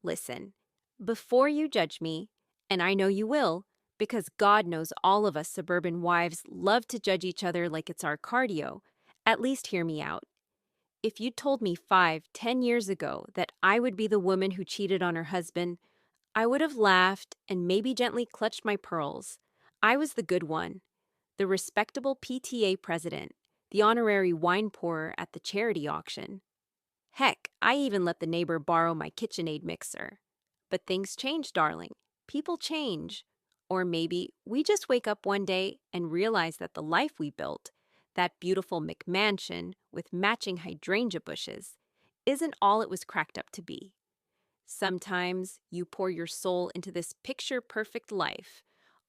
Listen, before you judge me, and I know you will, because God knows all of us suburban wives love to judge each other like it's our cardio, at least hear me out. If you told me 5, 10 years ago that I would be the woman who cheated on her husband, I would have laughed and maybe gently clutched my pearls. I was the good one, the respectable PTA president, the honorary wine pourer at the charity auction. Heck, I even let the neighbor borrow my KitchenAid mixer. But things change, darling. People change. Or maybe we just wake up one day and realize that the life we built, that beautiful McMansion with matching hydrangea bushes, isn't all it was cracked up to be. Sometimes you pour your soul into this picture-perfect life,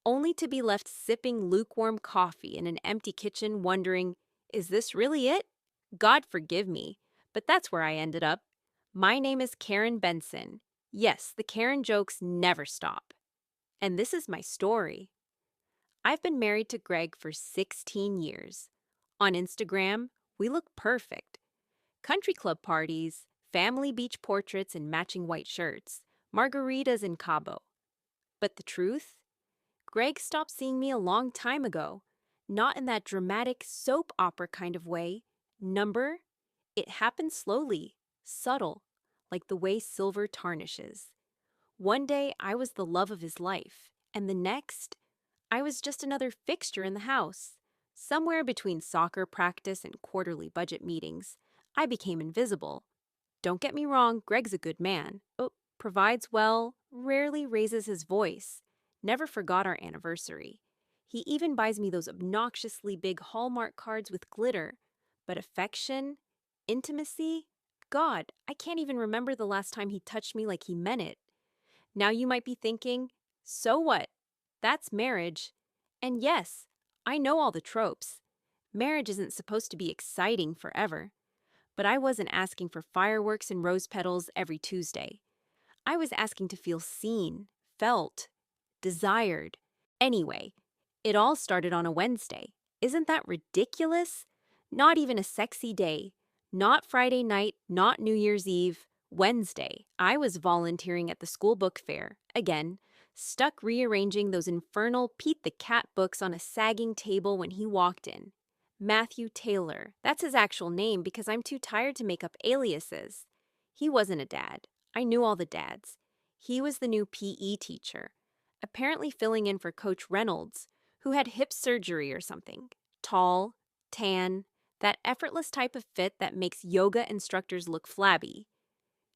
only to be left sipping lukewarm coffee in an empty kitchen wondering, is this really it? God forgive me, but that's where I ended up. My name is Karen Benson. Yes, the Karen jokes never stop. And this is my story. I've been married to Greg for 16 years. On Instagram, we look perfect. Country club parties, family beach portraits in matching white shirts, margaritas in Cabo. But the truth? Greg stopped seeing me a long time ago. Not in that dramatic soap opera kind of way. Number? It happened slowly, subtle, like the way silver tarnishes. One day, I was the love of his life, and the next, I was just another fixture in the house. Somewhere between soccer practice and quarterly budget meetings, I became invisible. Don't get me wrong, Greg's a good man. Provides well, rarely raises his voice. Never forgot our anniversary. He even buys me those obnoxiously big Hallmark cards with glitter. But affection, intimacy, God, I can't even remember the last time he touched me like he meant it. Now you might be thinking, so what? That's marriage. And yes, I know all the tropes. Marriage isn't supposed to be exciting forever. But I wasn't asking for fireworks and rose petals every Tuesday. I was asking to feel seen, felt, desired. Anyway, it all started on a Wednesday. Isn't that ridiculous? Not even a sexy day. Not Friday night, not New Year's Eve. Wednesday, I was volunteering at the school book fair, again, stuck rearranging those infernal Pete the Cat books on a sagging table when he walked in. Matthew Taylor, that's his actual name because I'm too tired to make up aliases. He wasn't a dad. I knew all the dads. He was the new PE teacher, apparently filling in for Coach Reynolds, who had hip surgery or something. Tall, tan, that effortless type of fit that makes yoga instructors look flabby.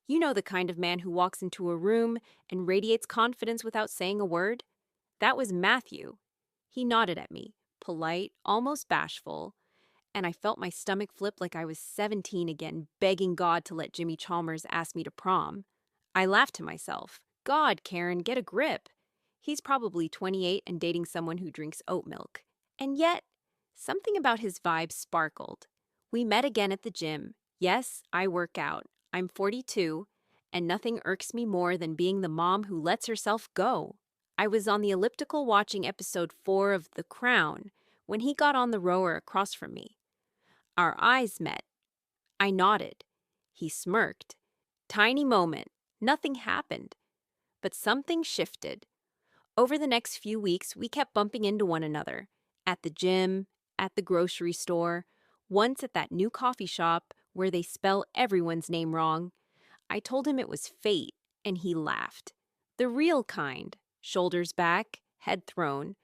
You know the kind of man who walks into a room and radiates confidence without saying a word? That was Matthew. He nodded at me, polite, almost bashful, and I felt my stomach flip like I was 17 again, begging God to let Jimmy Chalmers ask me to prom. I laughed to myself. God, Karen, get a grip. He's probably 28 and dating someone who drinks oat milk. And yet, something about his vibe sparkled. We met again at the gym. Yes, I work out. I'm 42, and nothing irks me more than being the mom who lets herself go. I was on the elliptical watching episode 4 of The Crown when he got on the rower across from me. Our eyes met. I nodded. He smirked. Tiny moment. Nothing happened. But something shifted. Over the next few weeks, we kept bumping into one another. At the gym, at the grocery store, once at that new coffee shop where they spell everyone's name wrong. I told him it was fate, and he laughed. The real kind, shoulders back, head thrown,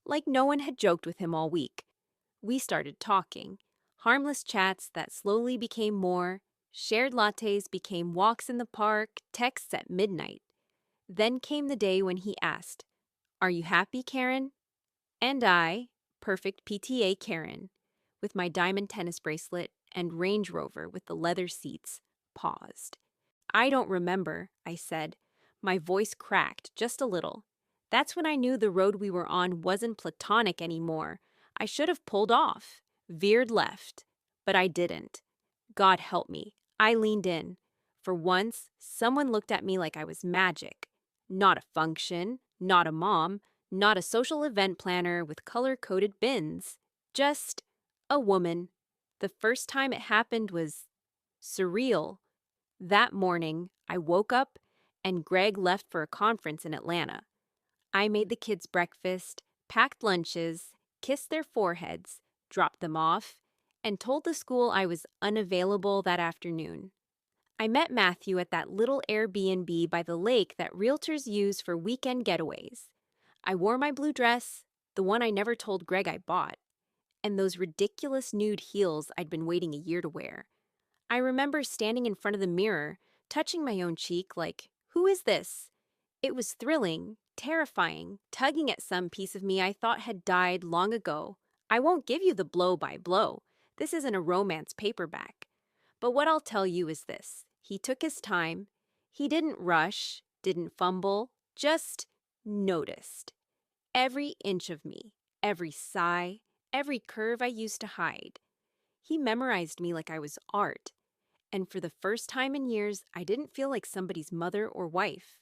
like no one had joked with him all week. We started talking, harmless chats that slowly became more, shared lattes became walks in the park, texts at midnight. Then came the day when he asked, "Are you happy, Karen?" And I, perfect PTA Karen, with my diamond tennis bracelet and Range Rover with the leather seats, paused. I don't remember, I said. My voice cracked just a little. That's when I knew the road we were on wasn't platonic anymore. I should have pulled off, veered left, but I didn't. God help me. I leaned in. For once, someone looked at me like I was magic. Not a function, not a mom, not a social event planner with color-coded bins. Just a woman. The first time it happened was surreal. That morning, I woke up and Greg left for a conference in Atlanta. I made the kids breakfast, packed lunches, kissed their foreheads, dropped them off, and told the school I was unavailable that afternoon. I met Matthew at that little Airbnb by the lake that realtors use for weekend getaways. I wore my blue dress, the one I never told Greg I bought, and those ridiculous nude heels I'd been waiting a year to wear. I remember standing in front of the mirror, touching my own cheek like, who is this? It was thrilling, terrifying, tugging at some piece of me I thought had died long ago. I won't give you the blow by blow. This isn't a romance paperback. But what I'll tell you is this. He took his time. He didn't rush, didn't fumble, just noticed. Every inch of me, every sigh, every curve I used to hide. He memorized me like I was art. And for the first time in years, I didn't feel like somebody's mother or wife.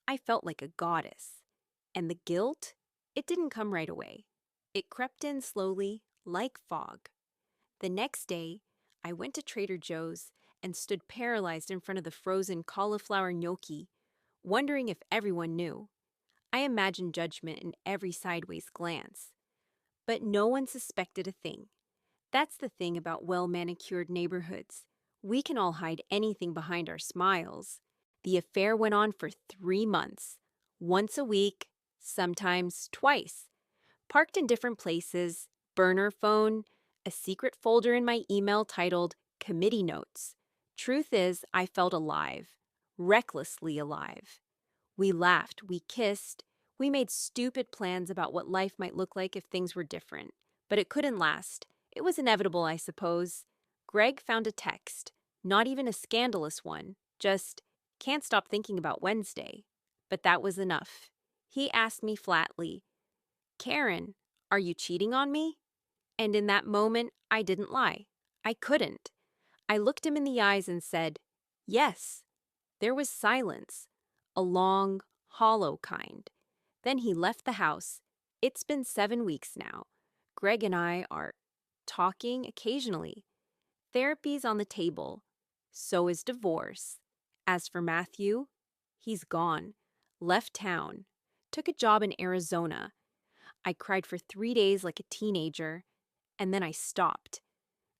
I felt like a goddess. And the guilt? It didn't come right away. It crept in slowly, like fog. The next day, I went to Trader Joe's and stood paralyzed in front of the frozen cauliflower gnocchi, wondering if everyone knew. I imagined judgment in every sideways glance. But no one suspected a thing. That's the thing about well-manicured neighborhoods. We can all hide anything behind our smiles. The affair went on for 3 months, once a week, sometimes twice. Parked in different places, burner phone, a secret folder in my email titled Committee Notes. Truth is, I felt alive, recklessly alive. We laughed, we kissed, we made stupid plans about what life might look like if things were different. But it couldn't last. It was inevitable, I suppose. Greg found a text, not even a scandalous one, just, can't stop thinking about Wednesday. But that was enough. He asked me flatly, Karen, are you cheating on me? And in that moment, I didn't lie. I couldn't. I looked him in the eyes and said, yes. There was silence, a long, hollow kind. Then he left the house. It's been 7 weeks now. Greg and I are talking occasionally. Therapy's on the table. So is divorce. As for Matthew, he's gone. Left town. Took a job in Arizona. I cried for 3 days like a teenager, and then I stopped.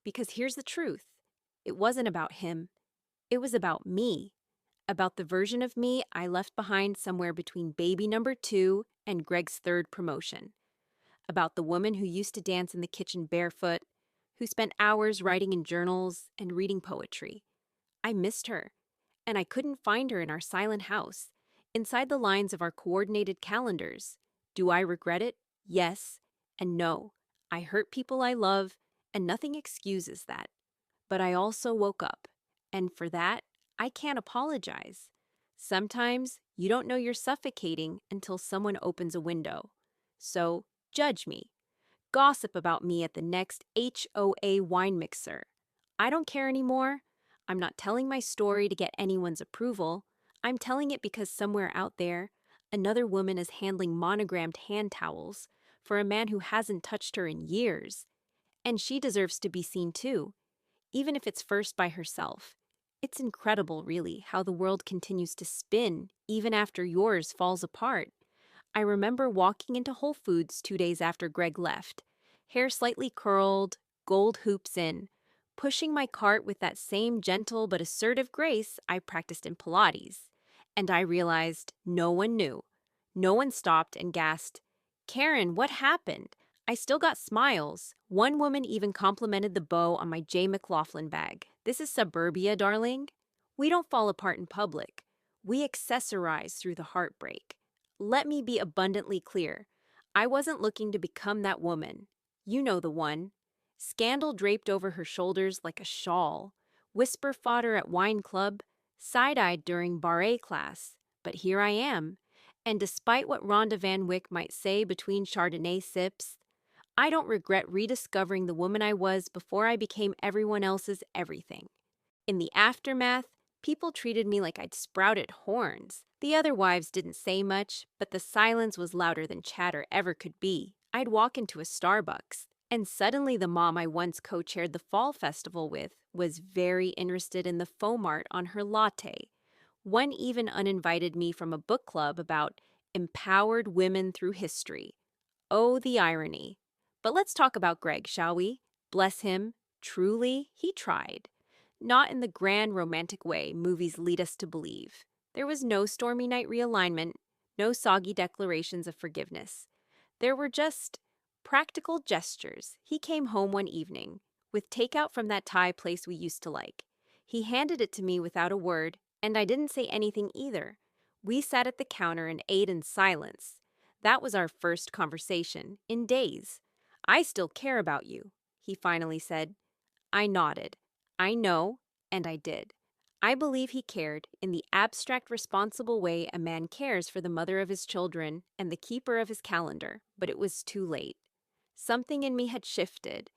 Because here's the truth. It wasn't about him. It was about me. About the version of me I left behind somewhere between baby number 2 and Greg's 3rd promotion. About the woman who used to dance in the kitchen barefoot, who spent hours writing in journals and reading poetry. I missed her, and I couldn't find her in our silent house, inside the lines of our coordinated calendars. Do I regret it? Yes and no. I hurt people I love, and nothing excuses that. But I also woke up, and for that, I can't apologize. Sometimes you don't know you're suffocating until someone opens a window. So, judge me. Gossip about me at the next HOA wine mixer. I don't care anymore. I'm not telling my story to get anyone's approval. I'm telling it because somewhere out there, another woman is handling monogrammed hand towels for a man who hasn't touched her in years. And she deserves to be seen too, even if it's first by herself. It's incredible, really, how the world continues to spin even after yours falls apart. I remember walking into Whole Foods 2 days after Greg left, hair slightly curled, gold hoops in, pushing my cart with that same gentle but assertive grace I practiced in Pilates. And I realized no one knew. No one stopped and gasped, Karen, what happened? I still got smiles. One woman even complimented the bow on my J. McLaughlin bag. This is suburbia, darling. We don't fall apart in public. We accessorize through the heartbreak. Let me be abundantly clear. I wasn't looking to become that woman. You know the one. Scandal draped over her shoulders like a shawl. Whisper fodder at wine club. Side-eyed during barre class. But here I am. And despite what Rhonda Van Wyck might say between Chardonnay sips, I don't regret rediscovering the woman I was before I became everyone else's everything. In the aftermath, people treated me like I'd sprouted horns. The other wives didn't say much, but the silence was louder than chatter ever could be. I'd walk into a Starbucks, and suddenly the mom I once co-chaired the fall festival with was very interested in the foam art on her latte. One even uninvited me from a book club about empowered women through history. Oh, the irony. But let's talk about Greg, shall we? Bless him. Truly, he tried. Not in the grand romantic way movies lead us to believe. There was no stormy night realignment, no soggy declarations of forgiveness. There were just practical gestures. He came home one evening with takeout from that Thai place we used to like. He handed it to me without a word, and I didn't say anything either. We sat at the counter and ate in silence. That was our first conversation in days. I still care about you, he finally said. I nodded. I know, and I did. I believe he cared in the abstract, responsible way a man cares for the mother of his children and the keeper of his calendar, but it was too late. Something in me had shifted,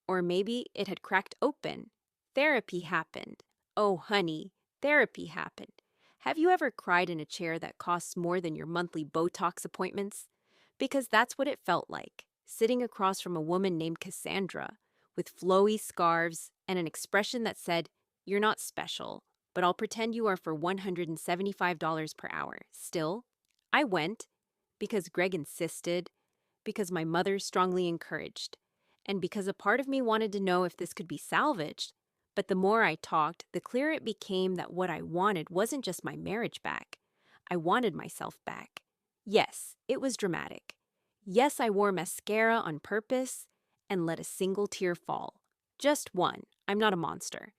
or maybe it had cracked open. Therapy happened. Oh, honey, therapy happened. Have you ever cried in a chair that costs more than your monthly Botox appointments? Because that's what it felt like, sitting across from a woman named Cassandra, with flowy scarves and an expression that said, "You're not special, but I'll pretend you are for $175 per hour." Still, I went because Greg insisted, because my mother strongly encouraged, and because a part of me wanted to know if this could be salvaged. But the more I talked, the clearer it became that what I wanted wasn't just my marriage back. I wanted myself back. Yes, it was dramatic. Yes, I wore mascara on purpose and let a single tear fall. Just one. I'm not a monster.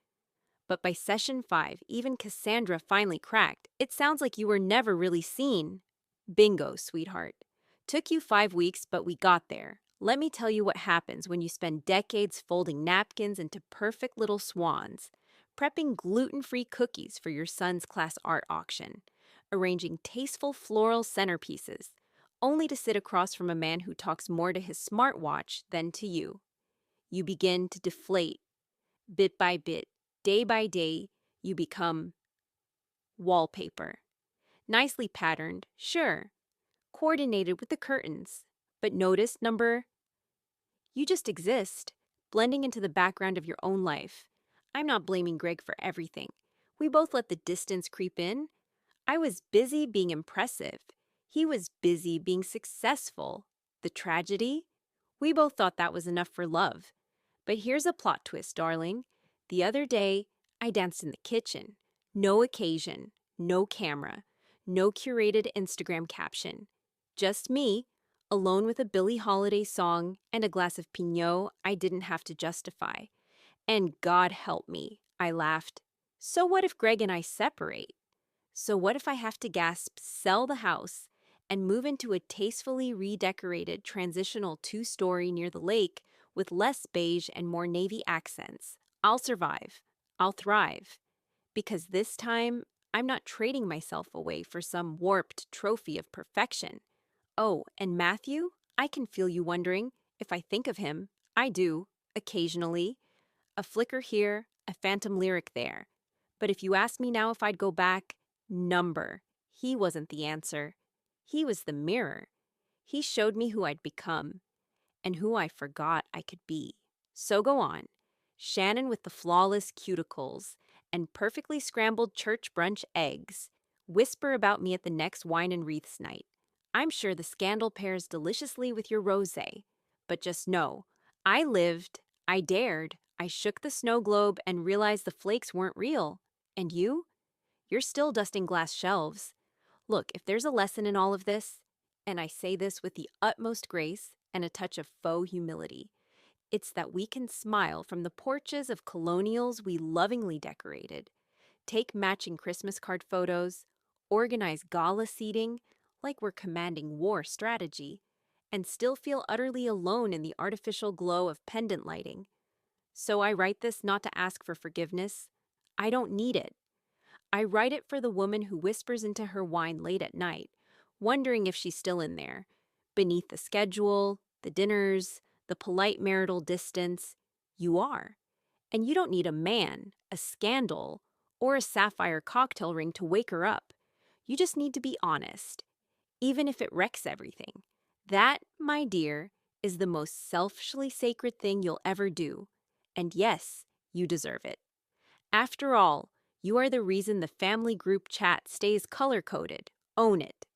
But by session 5, even Cassandra finally cracked. It sounds like you were never really seen. Bingo, sweetheart. Took you 5 weeks, but we got there. Let me tell you what happens when you spend decades folding napkins into perfect little swans, prepping gluten-free cookies for your son's class art auction, arranging tasteful floral centerpieces, only to sit across from a man who talks more to his smartwatch than to you. You begin to deflate, bit by bit, day by day, you become wallpaper. Nicely patterned, sure, coordinated with the curtains, but notice number, you just exist, blending into the background of your own life. I'm not blaming Greg for everything. We both let the distance creep in. I was busy being impressive. He was busy being successful. The tragedy? We both thought that was enough for love. But here's a plot twist, darling. The other day, I danced in the kitchen. No occasion, no camera, no curated Instagram caption. Just me, alone with a Billie Holiday song and a glass of Pinot I didn't have to justify. And God help me, I laughed. So what if Greg and I separate? So what if I have to gasp, sell the house, and move into a tastefully redecorated transitional 2-story near the lake with less beige and more navy accents? I'll survive. I'll thrive. Because this time, I'm not trading myself away for some warped trophy of perfection. Oh, and Matthew, I can feel you wondering if I think of him. I do, occasionally. A flicker here, a phantom lyric there. But if you ask me now if I'd go back, number. He wasn't the answer. He was the mirror. He showed me who I'd become and who I forgot I could be. So go on. Shannon with the flawless cuticles and perfectly scrambled church brunch eggs. Whisper about me at the next wine and wreaths night. I'm sure the scandal pairs deliciously with your rosé. But just know, I lived, I dared, I shook the snow globe and realized the flakes weren't real. And you? You're still dusting glass shelves. Look, if there's a lesson in all of this, and I say this with the utmost grace and a touch of faux humility, it's that we can smile from the porches of colonials we lovingly decorated, take matching Christmas card photos, organize gala seating like we're commanding war strategy, and still feel utterly alone in the artificial glow of pendant lighting. So I write this not to ask for forgiveness. I don't need it. I write it for the woman who whispers into her wine late at night, wondering if she's still in there, beneath the schedule, the dinners, the polite marital distance. You are. And you don't need a man, a scandal, or a sapphire cocktail ring to wake her up. You just need to be honest, even if it wrecks everything. That, my dear, is the most selfishly sacred thing you'll ever do. And yes, you deserve it. After all, You are the reason the family group chat stays color coded. Own it.